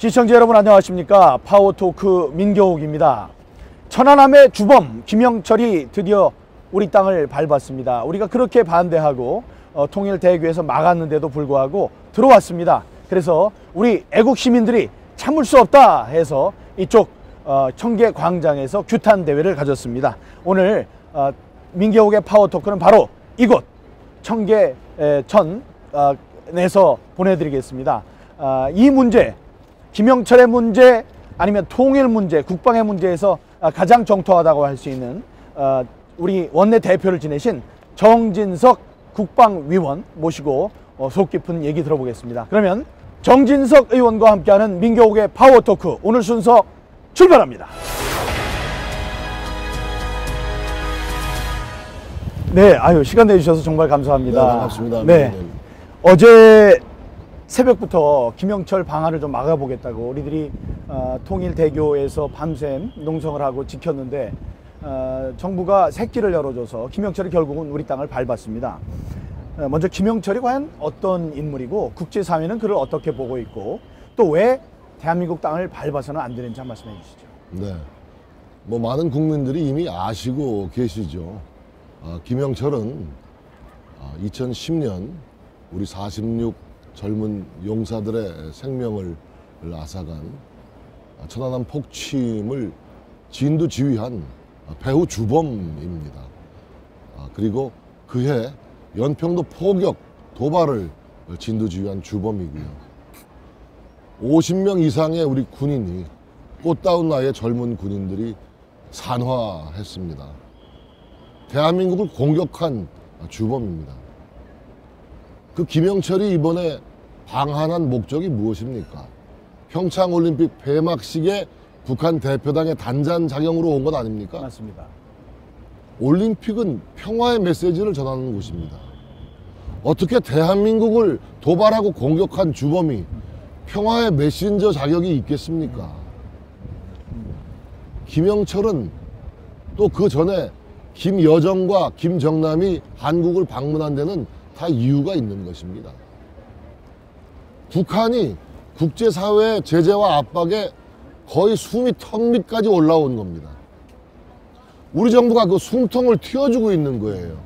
시청자 여러분 안녕하십니까. 파워토크 민경욱입니다. 천안함의 주범 김영철이 드디어 우리 땅을 밟았습니다. 우리가 그렇게 반대하고 통일대교에서 막았는데도 불구하고 들어왔습니다. 그래서 우리 애국 시민들이 참을 수 없다 해서 이쪽 청계광장에서 규탄 대회를 가졌습니다. 오늘 민경욱의 파워토크는 바로 이곳 청계천에서 보내드리겠습니다. 이 문제, 김영철의 문제 아니면 통일 문제, 국방의 문제에서 가장 정통하다고 할 수 있는 우리 원내 대표를 지내신 정진석 국방위원 모시고 속 깊은 얘기 들어보겠습니다. 그러면 정진석 의원과 함께하는 민경욱의 파워토크 오늘 순서 출발합니다. 네, 시간 내주셔서 정말 감사합니다. 네, 반갑습니다. 네, 어제 새벽부터 김영철 방안을 좀 막아보겠다고 우리들이 통일대교에서 밤샘 농성을 하고 지켰는데 정부가 새길을 열어줘서 김영철이 결국은 우리 땅을 밟았습니다. 먼저 김영철이 과연 어떤 인물이고 국제사회는 그를 어떻게 보고 있고 또 왜 대한민국 땅을 밟아서는 안 되는지 한 말씀 해주시죠. 네, 많은 국민들이 이미 아시고 계시죠. 김영철은 2010년 우리 46 젊은 용사들의 생명을 앗아간 천안함 폭침을 진두지휘한 배후 주범입니다. 그리고 그해 연평도 포격 도발을 진두지휘한 주범이고요. 50명 이상의 우리 군인이 꽃다운 나이의 젊은 군인들이 산화했습니다. 대한민국을 공격한 주범입니다. 그 김영철이 이번에 방한한 목적이 무엇입니까? 평창올림픽 폐막식에 북한 대표단의 단장 자경으로 온 것 아닙니까? 맞습니다. 올림픽은 평화의 메시지를 전하는 곳입니다. 어떻게 대한민국을 도발하고 공격한 주범이 평화의 메신저 자격이 있겠습니까? 김영철은 또 그 전에 김여정과 김정남이 한국을 방문한 데는 다 이유가 있는 것입니다. 북한이 국제사회의 제재와 압박에 거의 숨이 턱 밑까지 올라온 겁니다. 우리 정부가 그 숨통을 틔워주고 있는 거예요.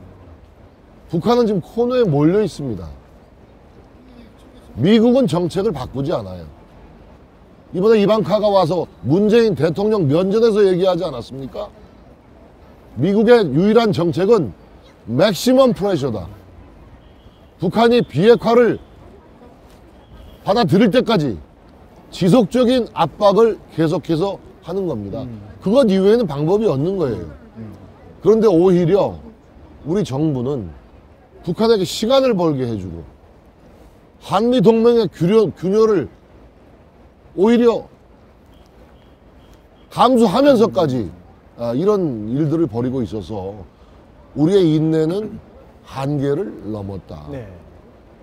북한은 지금 코너에 몰려 있습니다. 미국은 정책을 바꾸지 않아요. 이번에 이방카가 와서 문재인 대통령 면전에서 얘기하지 않았습니까? 미국의 유일한 정책은 맥시멈 프레셔다. 북한이 비핵화를 받아들일 때까지 지속적인 압박을 계속해서 하는 겁니다. 그것 이외에는 방법이 없는 거예요. 그런데 오히려 우리 정부는 북한에게 시간을 벌게 해주고 한미동맹의 균열을 오히려 감수하면서까지 이런 일들을 벌이고 있어서 우리의 인내는 한계를 넘었다. 네.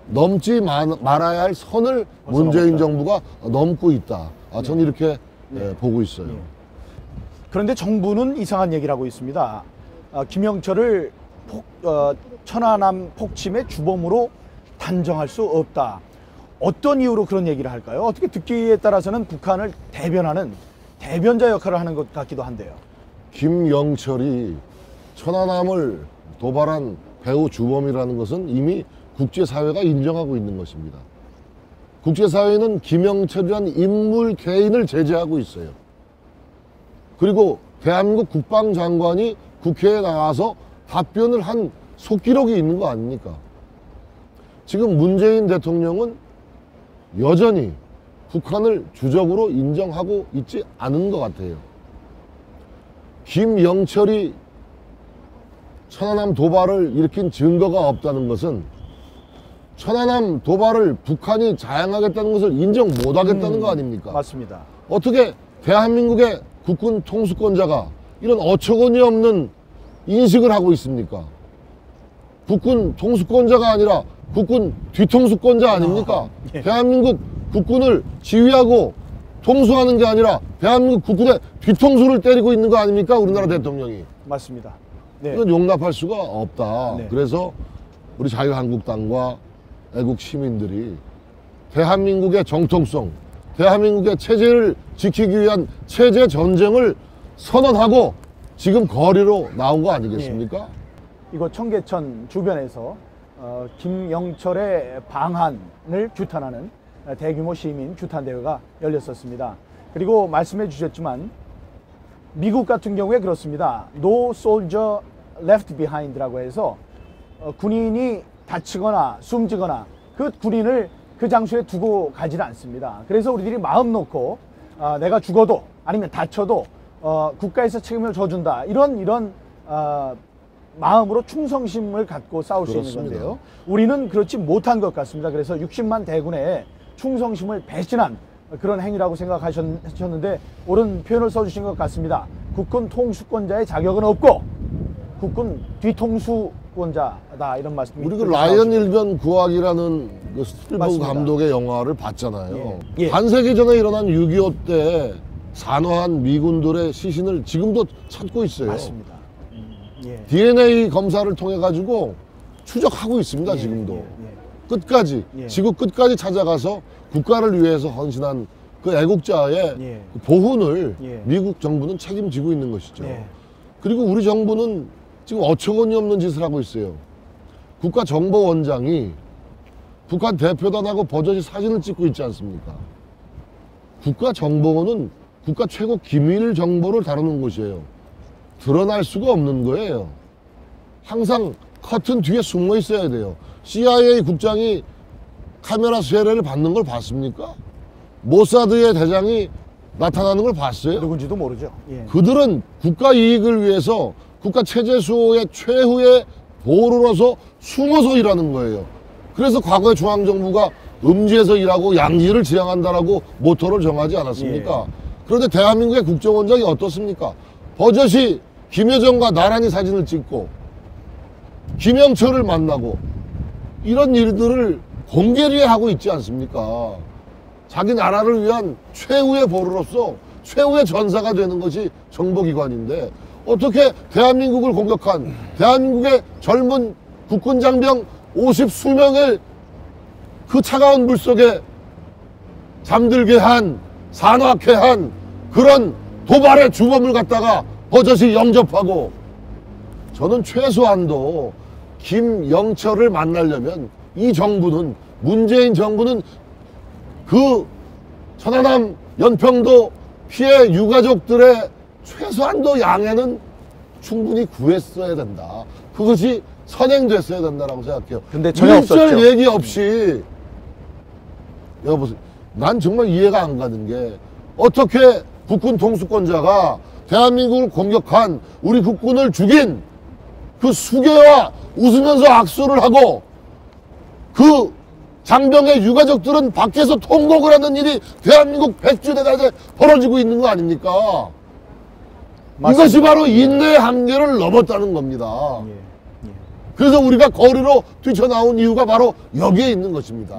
넘지 말아야 할 선을 문재인 정부가 넘고 있다. 저는 이렇게 보고 있어요. 그런데 정부는 이상한 얘기를 하고 있습니다. 김영철을 천안함 폭침의 주범으로 단정할 수 없다. 어떤 이유로 그런 얘기를 할까요? 어떻게 듣기에 따라서는 북한을 대변하는 대변자 역할을 하는 것 같기도 한데요. 김영철이 천안함을 도발한 배후 주범이라는 것은 이미 국제사회가 인정하고 있는 것입니다. 국제사회는 김영철이라는 인물 개인을 제재하고 있어요. 그리고 대한민국 국방장관이 국회에 나와서 답변을 한 속기록이 있는 거 아닙니까? 지금 문재인 대통령은 여전히 북한을 주적으로 인정하고 있지 않은 것 같아요. 김영철이 천안함 도발을 일으킨 증거가 없다는 것은 천안함 도발을 북한이 자행하겠다는 것을 인정 못하겠다는 거 아닙니까? 맞습니다. 어떻게 대한민국의 국군 통수권자가 이런 어처구니 없는 인식을 하고 있습니까? 국군 통수권자가 아니라 국군 뒤통수권자 아닙니까? 예. 대한민국 국군을 지휘하고 통수하는 게 아니라 대한민국 국군의 뒤통수를 때리고 있는 거 아닙니까? 우리나라 대통령이. 맞습니다. 네. 이건 용납할 수가 없다. 네. 그래서 우리 자유한국당과 애국 시민들이 대한민국의 정통성, 대한민국의 체제를 지키기 위한 체제 전쟁을 선언하고 지금 거리로 나온 거 아니겠습니까? 이곳 청계천 주변에서 김영철의 방한을 규탄하는 대규모 시민 규탄 대회가 열렸었습니다. 그리고 말씀해 주셨지만 미국 같은 경우에 그렇습니다. No soldier left behind라고 해서 군인이 다치거나 숨지거나 그 군인을 그 장소에 두고 가지는 않습니다. 그래서 우리들이 마음 놓고 내가 죽어도 아니면 다쳐도 국가에서 책임을 져준다 이런 마음으로 충성심을 갖고 싸울 수 있는 건데요. 우리는 그렇지 못한 것 같습니다. 그래서 60만 대군의 충성심을 배신한 그런 행위라고 생각하셨는데 옳은 표현을 써주신 것 같습니다. 국군 통수권자의 자격은 없고 국군 뒤통수권자다 이런 말씀. 우리 그 라이언 일변 구하기라는 그 스필버그 맞습니다. 감독의 영화를 봤잖아요. 예. 반세기 전에 일어난 6.25 때 산화한 미군들의 시신을 지금도 찾고 있어요. 맞습니다. 예. DNA 검사를 통해 가지고 추적하고 있습니다. 지금도 끝까지 예. 지구 끝까지 찾아가서 국가를 위해서 헌신한 그 애국자의 예. 보훈을 예. 미국 정부는 책임지고 있는 것이죠. 예. 그리고 우리 정부는 지금 어처구니 없는 짓을 하고 있어요. 국가정보원장이 북한 대표단하고 버젓이 사진을 찍고 있지 않습니까? 국가정보원은 국가 최고 기밀 정보를 다루는 곳이에요. 드러날 수가 없는 거예요. 항상 커튼 뒤에 숨어 있어야 돼요. CIA 국장이 카메라 수혜를 받는 걸 봤습니까? 모사드의 대장이 나타나는 걸 봤어요? 누군지도 모르죠. 예. 그들은 국가 이익을 위해서 국가 체제 수호의 최후의 보루로서 숨어서 일하는 거예요. 그래서 과거에 중앙정부가 음지에서 일하고 양지를 지향한다라고 모토를 정하지 않았습니까? 예. 그런데 대한민국의 국정원장이 어떻습니까? 버젓이 김여정과 나란히 사진을 찍고 김영철을 만나고 이런 일들을 공개리에 하고 있지 않습니까? 자기 나라를 위한 최후의 보루로서 최후의 전사가 되는 것이 정보기관인데 어떻게 대한민국을 공격한 대한민국의 젊은 국군 장병 50수명을 그 차가운 물속에 잠들게 한 산악해 한 그런 도발의 주범을 갖다가 버젓이 영접하고 저는 최소한도 김영철을 만나려면 이 정부는 문재인 정부는 그 천안함 연평도 피해 유가족들의 최소한도 양해는 충분히 구했어야 된다. 그것이 선행됐어야 된다라고 생각해요. 근데 전혀 없었죠. 얘기 없이 여보세요. 난 정말 이해가 안 가는 게 어떻게 국군 통수권자가 대한민국을 공격한 우리 국군을 죽인 그 수괴와 웃으면서 악수를 하고 그 장병의 유가족들은 밖에서 통곡을 하는 일이 대한민국 100주 대낮에 벌어지고 있는 거 아닙니까? 맞습니다. 이것이 바로 인내의 한계를 넘었다는 겁니다. 예. 예. 그래서 우리가 거리로 뛰쳐나온 이유가 바로 여기에 있는 것입니다.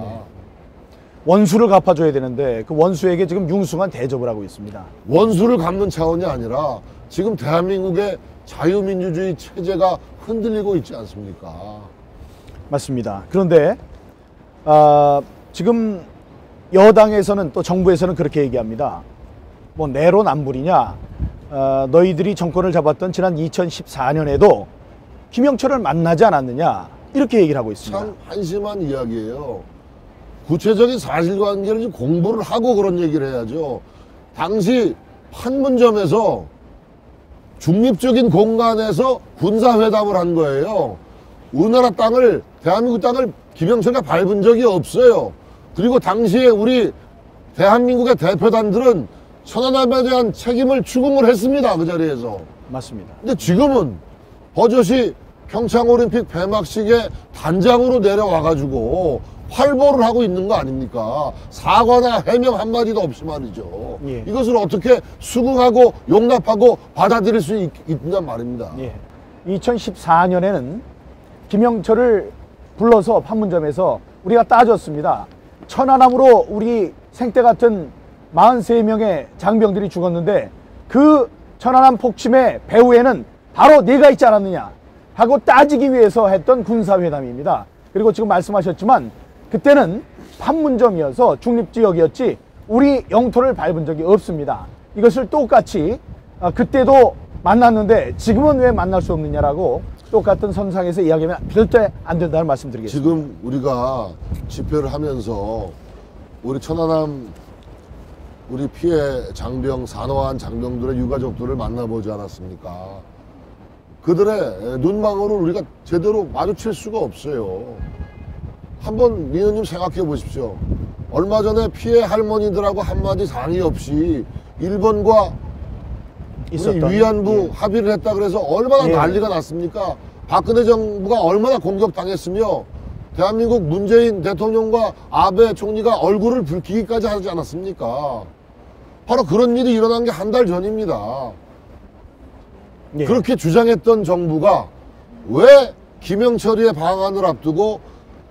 원수를 갚아줘야 되는데 그 원수에게 지금 융숭한 대접을 하고 있습니다. 원수를 갚는 차원이 아니라 지금 대한민국의 자유민주주의 체제가 흔들리고 있지 않습니까? 맞습니다. 그런데 지금 여당에서는 또 정부에서는 그렇게 얘기합니다. 뭐 내로남불이냐? 너희들이 정권을 잡았던 지난 2014년에도 김영철을 만나지 않았느냐? 이렇게 얘기를 하고 있습니다. 참 한심한 이야기예요. 구체적인 사실관계를 좀 공부를 하고 그런 얘기를 해야죠. 당시 판문점에서 중립적인 공간에서 군사회담을 한 거예요. 우리나라 땅을, 대한민국 땅을 김영철이 밟은 적이 없어요. 그리고 당시에 우리 대한민국의 대표단들은 천안함에 대한 책임을 추궁을 했습니다. 그 자리에서. 맞습니다. 근데 지금은 버젓이 평창올림픽 폐막식에 단장으로 내려와가지고 활보를 하고 있는 거 아닙니까? 사과나 해명 한마디도 없이 말이죠. 예. 이것을 어떻게 수긍하고 용납하고 받아들일 수 있냔 말입니다. 예. 2014년에는 김영철을 불러서 판문점에서 우리가 따졌습니다. 천안함으로 우리 생태 같은 43명의 장병들이 죽었는데 그 천안함 폭침의 배후에는 바로 네가 있지 않았느냐 하고 따지기 위해서 했던 군사회담입니다. 그리고 지금 말씀하셨지만 그때는 판문점이어서 중립지역이었지 우리 영토를 밟은 적이 없습니다. 이것을 똑같이 그때도 만났는데 지금은 왜 만날 수 없느냐라고 똑같은 선상에서 이야기하면 절대 안 된다는 말씀드리겠습니다. 지금 우리가 집회를 하면서 우리 천안함 우리 피해 장병, 산화한 장병들의 유가족들을 만나보지 않았습니까? 그들의 눈망울을 우리가 제대로 마주칠 수가 없어요. 한번 민호님 생각해 보십시오. 얼마 전에 피해 할머니들하고 한마디 상의 없이 일본과 우리 위안부 합의를 했다 그래서 얼마나 난리가 났습니까? 박근혜 정부가 얼마나 공격당했으며 대한민국 문재인 대통령과 아베 총리가 얼굴을 붉히기까지 하지 않았습니까? 바로 그런 일이 일어난 게 한 달 전입니다. 그렇게 주장했던 정부가 왜 김영철이의 방안을 앞두고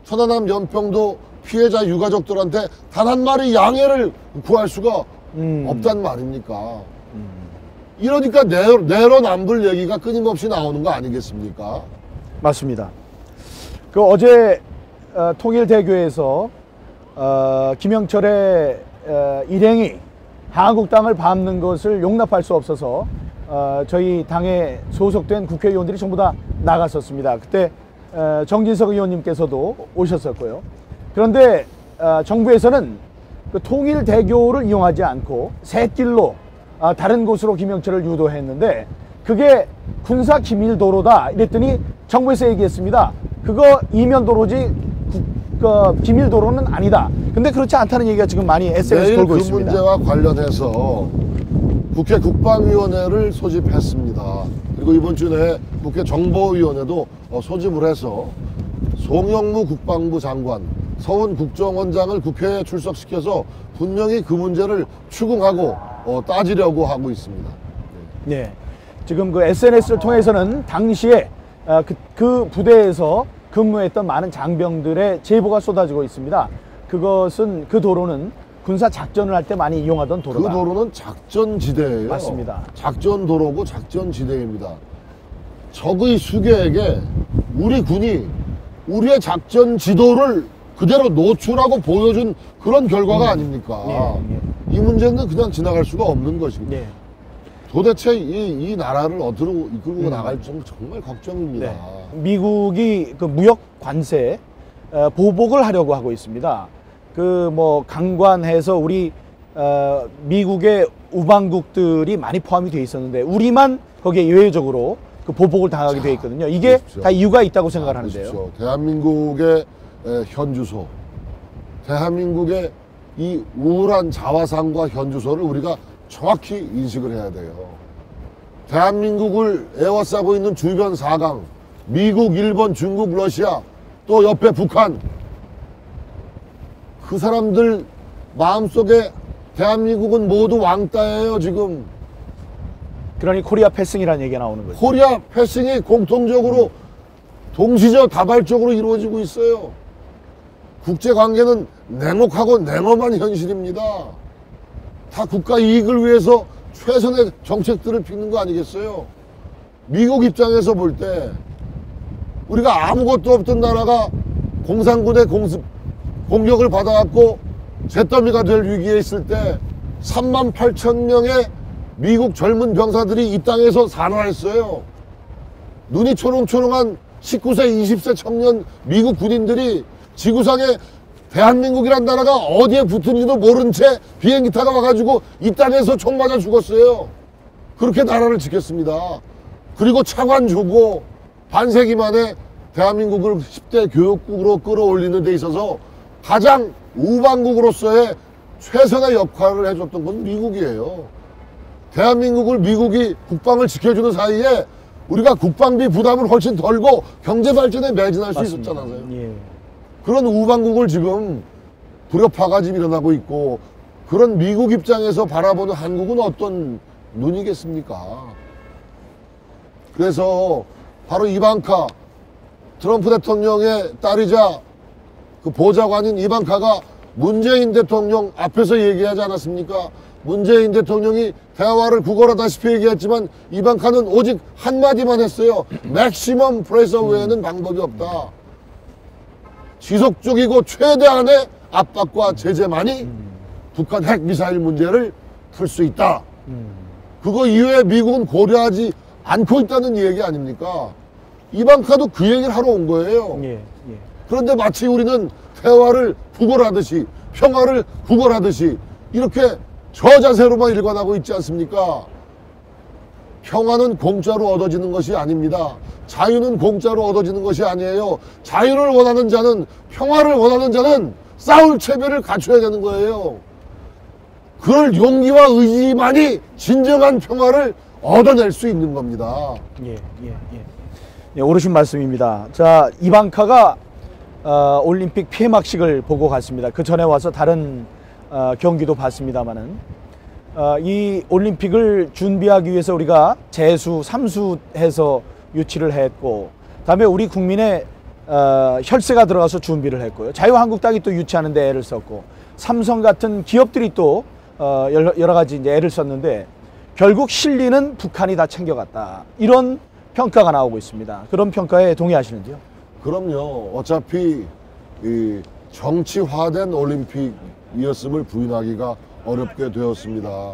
천안함 연평도 피해자 유가족들한테 단 한 마리 양해를 구할 수가 없단 말입니까? 이러니까 내로남불 얘기가 끊임없이 나오는 거 아니겠습니까? 맞습니다. 그 어제 통일대교에서 김영철의 일행이 한국당을 밟는 것을 용납할 수 없어서 저희 당에 소속된 국회의원들이 전부 다 나갔었습니다. 그때 정진석 의원님께서도 오셨었고요. 그런데 정부에서는 그 통일대교를 이용하지 않고 샛길로 다른 곳으로 김영철을 유도했는데 그게 군사기밀도로다 이랬더니 정부에서 얘기했습니다. 그거 이면도로지 기밀도로는 아니다. 근데 그렇지 않다는 얘기가 지금 많이 SNS에 돌고 있습니다. 그 문제와 관련해서 국회 국방위원회를 소집했습니다. 그리고 이번 주 내에 국회 정보위원회도 소집을 해서 송영무 국방부 장관, 서훈 국정원장을 국회에 출석시켜서 분명히 그 문제를 추궁하고 따지려고 하고 있습니다. 네, 지금 그 SNS를 통해서는 당시에 그 부대에서 근무했던 많은 장병들의 제보가 쏟아지고 있습니다. 그것은 그 도로는 군사 작전을 할 때 많이 이용하던 도로다. 그 도로는 작전지대예요. 맞습니다. 작전도로고 작전지대입니다. 적의 수계에게 우리 군이 우리의 작전 지도를 그대로 노출하고 보여준 그런 결과가 아닙니까? 이 문제는 그냥 지나갈 수가 없는 것입니다. 도대체 이 나라를 어디로 이끌고 나갈지 정말 걱정입니다. 미국이 그 무역 관세 보복을 하려고 하고 있습니다. 그 뭐 강관해서 우리 미국의 우방국들이 많이 포함이 돼 있었는데 우리만 거기에 예외적으로 그 보복을 당하게 돼 있거든요. 이게 보십시오. 다 이유가 있다고 생각을 하는데요. 보십시오. 대한민국의 현주소, 대한민국의 이 우울한 자화상과 현주소를 우리가 정확히 인식을 해야 돼요. 대한민국을 에워싸고 있는 주변 4강, 미국, 일본, 중국, 러시아, 또 옆에 북한, 그 사람들 마음속에 대한민국은 모두 왕따예요, 지금. 그러니 코리아 패싱이라는 얘기가 나오는 거죠. 코리아 패싱이 공통적으로 동시적 다발적으로 이루어지고 있어요. 국제관계는 냉혹하고 냉엄한 현실입니다. 다 국가 이익을 위해서 최선의 정책들을 피는 거 아니겠어요? 미국 입장에서 볼 때 우리가 아무것도 없던 나라가 공산군의 공격을 받아갖고 잿더미가 될 위기에 있을 때 38,000명의 미국 젊은 병사들이 이 땅에서 산화했어요. 눈이 초롱초롱한 19세, 20세 청년 미국 군인들이 지구상에 대한민국이란 나라가 어디에 붙은지도 모른 채 비행기 타고 와가지고 이 땅에서 총 맞아 죽었어요. 그렇게 나라를 지켰습니다. 그리고 차관 주고 반세기 만에 대한민국을 10대 교육국으로 끌어올리는 데 있어서 가장 우방국으로서의 최선의 역할을 해줬던 건 미국이에요. 대한민국을 미국이 국방을 지켜주는 사이에 우리가 국방비 부담을 훨씬 덜고 경제발전에 매진할 수 있었잖아요. 그런 우방국을 지금 불협화가 지금 일어나고 있고 그런 미국 입장에서 바라보는 한국은 어떤 눈이겠습니까? 그래서 바로 이방카 트럼프 대통령의 딸이자 그 보좌관인 이방카가 문재인 대통령 앞에서 얘기하지 않았습니까? 문재인 대통령이 대화를 구걸하다시피 얘기했지만 이방카는 오직 한마디만 했어요. 맥시멈 프레셔 외에는 방법이 없다. 지속적이고 최대한의 압박과 제재만이 북한 핵미사일 문제를 풀 수 있다. 그거 이후에 미국은 고려하지 않고 있다는 얘기 아닙니까? 이방카도 그 얘기를 하러 온 거예요. 예, 예. 그런데 마치 우리는 대화를 구걸하듯이 평화를 구걸하듯이 이렇게 저 자세로만 일관하고 있지 않습니까? 평화는 공짜로 얻어지는 것이 아닙니다. 자유는 공짜로 얻어지는 것이 아니에요. 자유를 원하는 자는, 평화를 원하는 자는 싸울 체면을 갖춰야 되는 거예요. 그럴 용기와 의지만이 진정한 평화를 얻어낼 수 있는 겁니다. 예, 예, 예. 예, 옳으신 말씀입니다. 자, 이방카가 올림픽 폐막식을 보고 갔습니다. 그 전에 와서 다른 경기도 봤습니다만은 이 올림픽을 준비하기 위해서 우리가 재수, 삼수해서 유치를 했고, 다음에 우리 국민의 혈세가 들어가서 준비를 했고요. 자유한국당이 또 유치하는데 애를 썼고, 삼성 같은 기업들이 또 여러 가지 이제 애를 썼는데 결국 실리는 북한이 다 챙겨갔다. 이런 평가가 나오고 있습니다. 그런 평가에 동의하시는지요? 그럼요. 어차피 이 정치화된 올림픽이었음을 부인하기가 어렵게 되었습니다.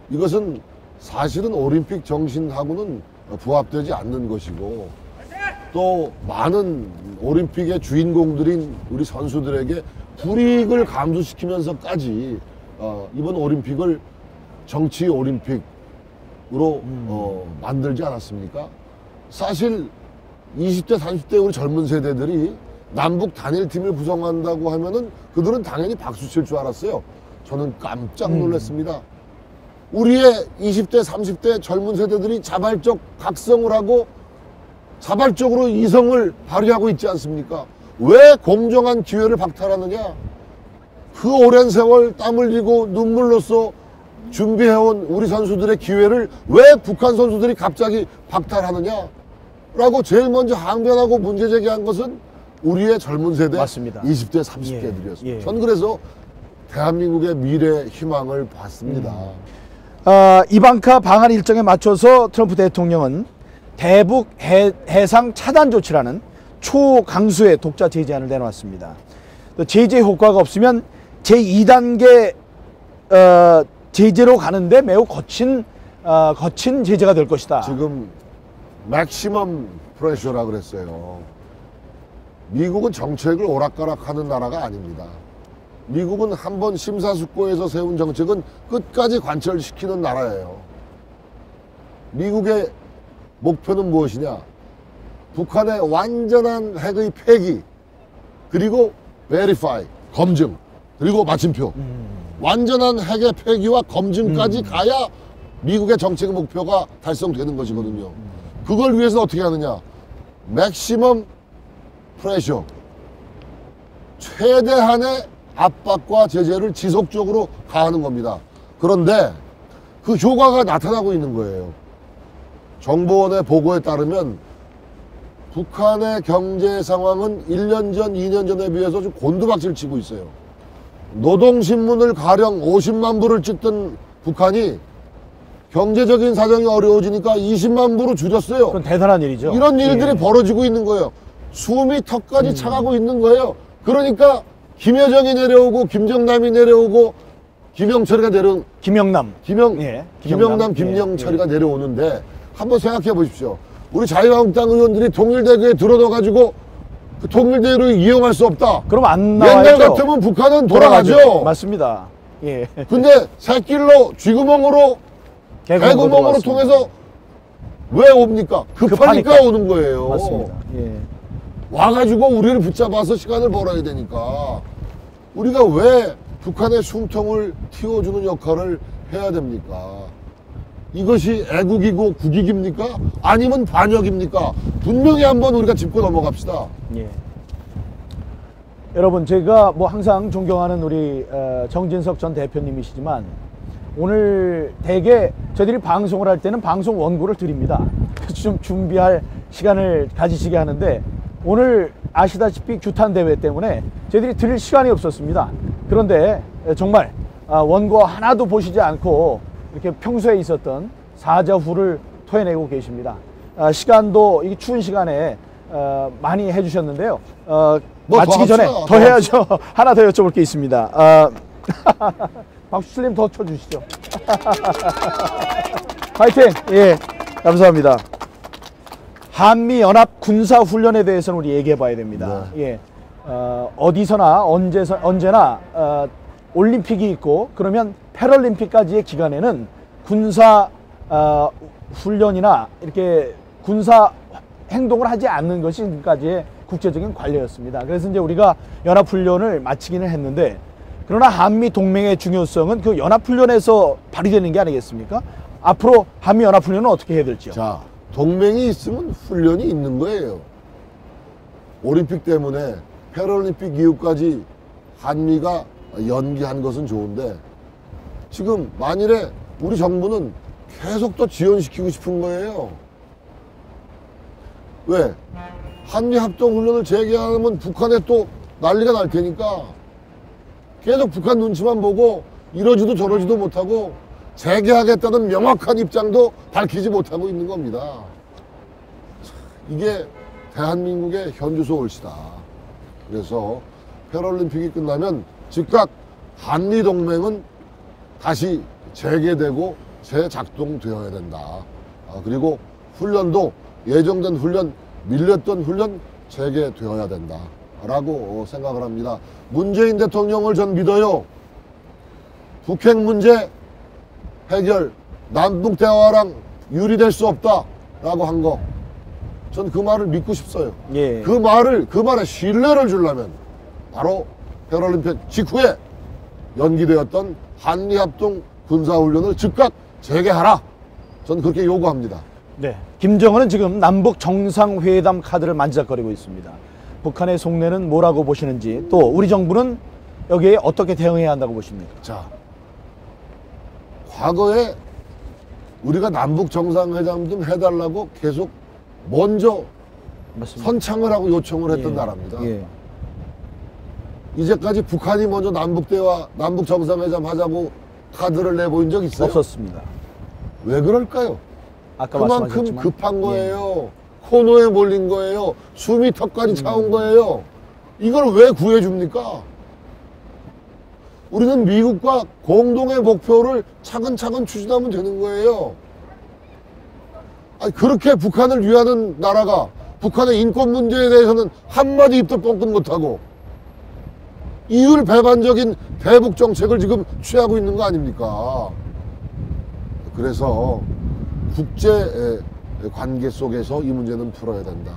이것은 사실은 올림픽 정신하고는 부합되지 않는 것이고, 또 많은 올림픽의 주인공들인 우리 선수들에게 불이익을 감수시키면서까지 이번 올림픽을 정치 올림픽으로 만들지 않았습니까? 사실 20대, 30대 우리 젊은 세대들이 남북 단일팀을 구성한다고 하면은 그들은 당연히 박수 칠 줄 알았어요. 저는 깜짝 놀랐습니다. 우리의 20대, 30대 젊은 세대들이 자발적 각성을 하고 자발적으로 이성을 발휘하고 있지 않습니까? 왜 공정한 기회를 박탈하느냐? 그 오랜 세월 땀 흘리고 눈물로써 준비해온 우리 선수들의 기회를 왜 북한 선수들이 갑자기 박탈하느냐? 라고 제일 먼저 항변하고 문제 제기한 것은 우리의 젊은 세대, 맞습니다. 20대, 30대들이었습니다. 예, 예. 전 그래서 대한민국의 미래 희망을 봤습니다. 이방카 방한 일정에 맞춰서 트럼프 대통령은 대북 해상 차단 조치라는 초강수의 독자 제재안을 내놓았습니다. 또 제재 효과가 없으면 제2단계 제재로 가는데 매우 거친 제재가 될 것이다. 지금 맥시멈 프레셔라 그랬어요. 미국은 정책을 오락가락하는 나라가 아닙니다. 미국은 한번 심사숙고해서 세운 정책은 끝까지 관철시키는 나라예요. 미국의 목표는 무엇이냐? 북한의 완전한 핵의 폐기, 그리고 verify, 검증, 그리고 마침표. 완전한 핵의 폐기와 검증까지 가야 미국의 정책 목표가 달성되는 것이거든요. 그걸 위해서 어떻게 하느냐? 맥시멈 프레셔, 최대한의 압박과 제재를 지속적으로 가하는 겁니다. 그런데 그 효과가 나타나고 있는 거예요. 정보원의 보고에 따르면 북한의 경제 상황은 1년 전, 2년 전에 비해서 좀 곤두박질 치고 있어요. 노동신문을 가령 50만 부를 찍던 북한이 경제적인 사정이 어려워지니까 20만 부로 줄였어요. 그건 대단한 일이죠. 이런 일들이 예. 벌어지고 있는 거예요. 숨이 턱까지 차가고 있는 거예요. 그러니까 김여정이 내려오고 김정남이 내려오고 김영철이가 내려온 김영남, 김영남, 김영철이가 내려오는데 한번 생각해 보십시오. 우리 자유한국당 의원들이 통일대교에 들어넣어가지고 그 통일대교를 이용할 수 없다. 그럼 안 나와야죠. 옛날 같으면 북한은 돌아가죠. 맞습니다. 예. 근데 새길로 쥐구멍으로 개구멍으로 통해서 왜 옵니까? 급하니까 오는 거예요. 맞습니다. 예. 와가지고 우리를 붙잡아서 시간을 벌어야 되니까 우리가 왜 북한의 숨통을 틔워주는 역할을 해야 됩니까? 이것이 애국이고 국익입니까? 아니면 반역입니까? 분명히 한번 우리가 짚고 넘어갑시다. 예. 여러분, 제가 뭐 항상 존경하는 우리 정진석 전 대표님이시지만 오늘 대개 저희들이 방송을 할 때는 방송 원고를 드립니다. 그래서 좀 준비할 시간을 가지시게 하는데 오늘 아시다시피 규탄 대회 때문에 저희들이 드릴 시간이 없었습니다. 그런데 정말 원고 하나도 보시지 않고 이렇게 평소에 있었던 사자후를 토해내고 계십니다. 시간도 이 추운 시간에 많이 해주셨는데요. 마치기 전에 더 해야죠. 하나 더 여쭤볼 게 있습니다. 박수 칠님 더 쳐주시죠. 파이팅! 예, 감사합니다. 한미연합 군사훈련에 대해서는 우리 얘기해 봐야 됩니다. 네. 예, 어디서나 언제나 올림픽이 있고 그러면 패럴림픽까지의 기간에는 군사 훈련이나 이렇게 군사 행동을 하지 않는 것이 지금까지의 국제적인 관례였습니다. 그래서 이제 우리가 연합훈련을 마치기는 했는데, 그러나 한미 동맹의 중요성은 그 연합훈련에서 발휘되는 게 아니겠습니까? 앞으로 한미 연합훈련은 어떻게 해야 될지요? 자, 동맹이 있으면 훈련이 있는 거예요. 올림픽 때문에 패럴림픽 이후까지 한미가 연기한 것은 좋은데, 지금 만일에 우리 정부는 계속 더 지연시키고 싶은 거예요. 왜? 한미 합동 훈련을 재개하면 북한에 또 난리가 날 테니까 계속 북한 눈치만 보고 이러지도 저러지도 못하고 재개하겠다는 명확한 입장도 밝히지 못하고 있는 겁니다. 이게 대한민국의 현주소 올시다. 그래서 패럴림픽이 끝나면 즉각 한미동맹은 다시 재개되고 재작동되어야 된다. 그리고 훈련도 예정된 훈련, 밀렸던 훈련 재개되어야 된다 라고 생각을 합니다. 문재인 대통령을 전 믿어요. 북핵 문제 해결, 남북 대화랑 유리될 수 없다 라고 한 거, 전 그 말을 믿고 싶어요. 예. 그 말에 신뢰를 주려면 바로 패럴림픽 직후에 연기되었던 한미합동 군사훈련을 즉각 재개하라. 전 그렇게 요구합니다. 네, 김정은은 지금 남북 정상회담 카드를 만지작거리고 있습니다. 북한의 속내는 뭐라고 보시는지, 또 우리 정부는 여기에 어떻게 대응해야 한다고 보십니까? 자, 과거에 우리가 남북 정상회담 좀 해달라고 계속 먼저 맞습니다. 선창을 하고 요청을 했던 예, 나라입니다. 예. 이제까지 북한이 먼저 남북 대화, 남북 정상회담 하자고 카드를 내보인 적 있어요? 없었습니다. 왜 그럴까요? 아까 그만큼 말씀하셨지만 급한 거예요. 코너에 몰린 거예요. 숨이 턱까지 차온 거예요. 이걸 왜 구해줍니까? 우리는 미국과 공동의 목표를 차근차근 추진하면 되는 거예요. 아니, 그렇게 북한을 위하는 나라가 북한의 인권 문제에 대해서는 한마디 입도 뻥끗 못하고 이율 배반적인 대북 정책을 지금 취하고 있는 거 아닙니까? 그래서 국제 관계 속에서 이 문제는 풀어야 된다.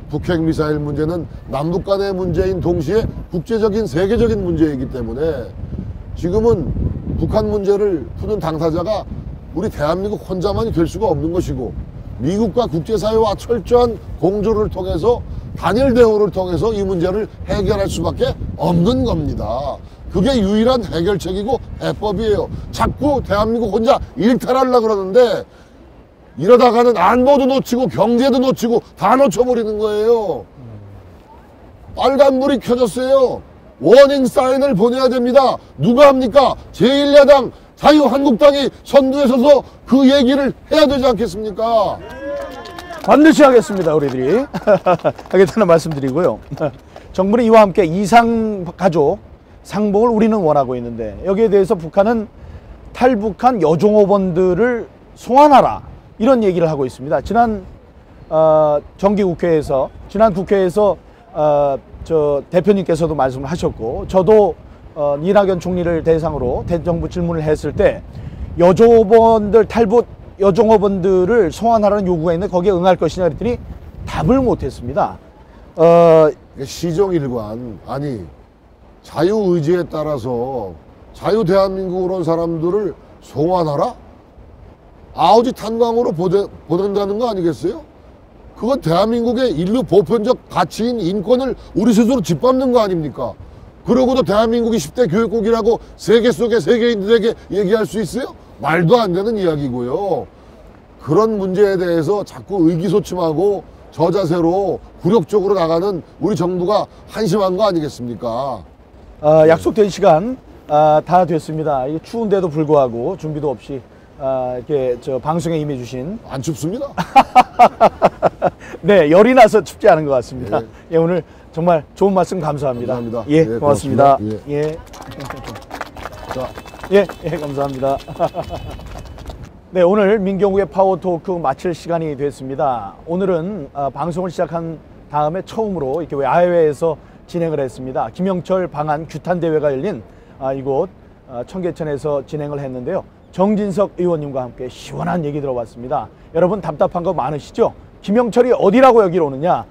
북핵 미사일 문제는 남북 간의 문제인 동시에 국제적인 세계적인 문제이기 때문에 지금은 북한 문제를 푸는 당사자가 우리 대한민국 혼자만이 될 수가 없는 것이고, 미국과 국제사회와 철저한 공조를 통해서 단일 대우를 통해서 이 문제를 해결할 수밖에 없는 겁니다. 그게 유일한 해결책이고 해법이에요. 자꾸 대한민국 혼자 일탈하려고 그러는데 이러다가는 안보도 놓치고 경제도 놓치고 다 놓쳐버리는 거예요. 빨간불이 켜졌어요. 워닝 사인을 보내야 됩니다. 누가 합니까? 제1야당 자유한국당이 선두에 서서 그 얘기를 해야 되지 않겠습니까? 반드시 하겠습니다. 우리들이 하겠다는 말씀드리고요. 정부는 이와 함께 이상가족 상봉을 우리는 원하고 있는데, 여기에 대해서 북한은 탈북한 여종업원들을 송환하라, 이런 얘기를 하고 있습니다. 지난 정기국회에서, 지난 국회에서 저 대표님께서도 말씀을 하셨고, 저도 이낙연 총리를 대상으로 대정부 질문을 했을 때 여종업원들, 탈북 여종업원들을 송환하라는 요구가 있는데 거기에 응할 것이냐 그랬더니 답을 못했습니다. 시정일관, 아니 자유의지에 따라서 자유 대한민국으로 온 사람들을 송환하라? 아우지 탄광으로 보낸다는 거 아니겠어요? 그건 대한민국의 인류 보편적 가치인 인권을 우리 스스로 짓밟는 거 아닙니까? 그러고도 대한민국이 10대 교육국이라고 세계 속의 세계인들에게 얘기할 수 있어요? 말도 안 되는 이야기고요. 그런 문제에 대해서 자꾸 의기소침하고 저자세로 굴욕적으로 나가는 우리 정부가 한심한 거 아니겠습니까? 약속된 시간 다 됐습니다. 이게 추운데도 불구하고 준비도 없이 이렇게 저 방송에 임해주신, 안 춥습니다. 네, 열이 나서 춥지 않은 것 같습니다. 예. 예, 오늘 정말 좋은 말씀 감사합니다. 감사합니다. 예, 예, 고맙습니다. 고맙습니다. 예. 자, 예, 감사합니다. 네, 오늘 민경욱의 파워토크 마칠 시간이 됐습니다. 오늘은 방송을 시작한 다음에 처음으로 이렇게 야외에서 진행을 했습니다. 김영철 방한 규탄대회가 열린 이곳 청계천에서 진행을 했는데요. 정진석 의원님과 함께 시원한 얘기 들어봤습니다. 여러분 답답한 거 많으시죠? 김영철이 어디라고 여기로 오느냐,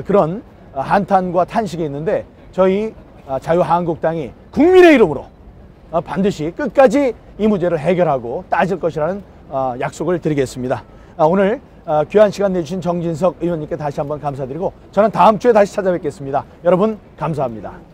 그런 한탄과 탄식이 있는데 저희 자유한국당이 국민의 이름으로 반드시 끝까지 이 문제를 해결하고 따질 것이라는 약속을 드리겠습니다. 오늘 귀한 시간 내주신 정진석 의원님께 다시 한번 감사드리고 저는 다음 주에 다시 찾아뵙겠습니다. 여러분 감사합니다.